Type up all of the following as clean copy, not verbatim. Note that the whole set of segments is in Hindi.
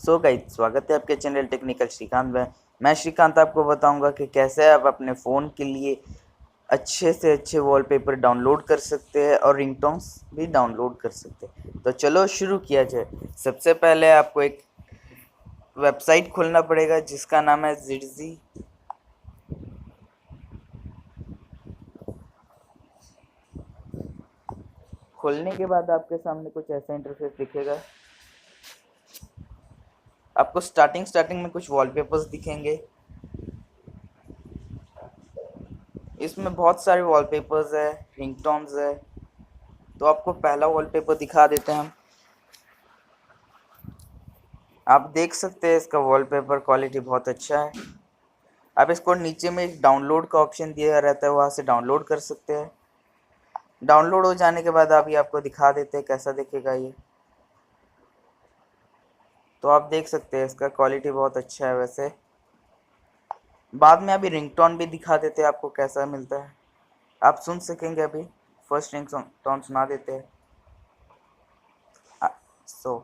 सो गाइस, स्वागत है आपके चैनल टेक्निकल श्रीकांत में। मैं श्रीकांत आपको बताऊंगा कि कैसे आप अपने फ़ोन के लिए अच्छे से अच्छे वॉलपेपर डाउनलोड कर सकते हैं और रिंगटोन्स भी डाउनलोड कर सकते हैं। तो चलो शुरू किया जाए। सबसे पहले आपको एक वेबसाइट खोलना पड़ेगा जिसका नाम है जिडजी। खोलने के बाद आपके सामने कुछ ऐसा इंटरफेस दिखेगा। आपको स्टार्टिंग में कुछ वॉलपेपर्स दिखेंगे। इसमें बहुत सारे वॉलपेपर्स है, रिंगटोन्स है। तो आपको पहला वॉलपेपर दिखा देते हैं हम। आप देख सकते हैं इसका वॉलपेपर क्वालिटी बहुत अच्छा है। आप इसको नीचे में एक डाउनलोड का ऑप्शन दिया रहता है, वहाँ से डाउनलोड कर सकते हैं। डाउनलोड हो जाने के बाद अभी आपको दिखा देते हैं कैसा दिखेगा ये। तो आप देख सकते हैं इसका क्वालिटी बहुत अच्छा है। वैसे बाद में अभी रिंगटोन भी दिखा देते हैं आपको कैसा मिलता है, आप सुन सकेंगे। अभी फर्स्ट रिंगटोन सुना देते हैं। सो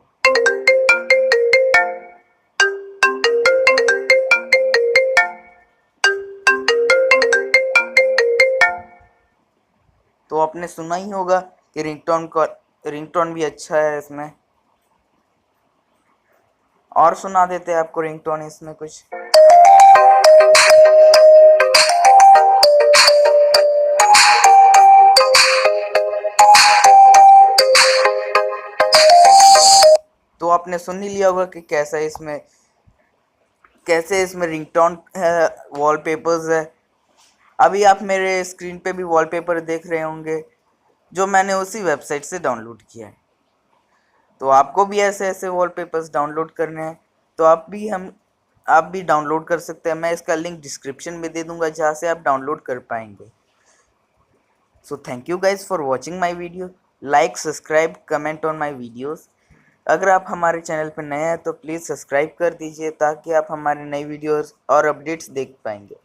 तो आपने सुना ही होगा कि रिंगटोन भी अच्छा है इसमें। और सुना देते हैं आपको रिंगटोन इसमें कुछ। तो आपने सुन ही लिया होगा कि कैसे इसमें रिंगटोन है, वॉलपेपर्स है। अभी आप मेरे स्क्रीन पे भी वॉलपेपर देख रहे होंगे जो मैंने उसी वेबसाइट से डाउनलोड किया है। तो आपको भी ऐसे ऐसे वॉलपेपर्स डाउनलोड करने हैं तो आप भी डाउनलोड कर सकते हैं। मैं इसका लिंक डिस्क्रिप्शन में दे दूंगा जहाँ से आप डाउनलोड कर पाएंगे। So thank you guys for watching my video. Like, subscribe, comment on my videos. अगर आप हमारे चैनल पर नए हैं तो प्लीज़ सब्सक्राइब कर दीजिए ताकि आप हमारी नई वीडियोज़ और अपडेट्स देख पाएंगे।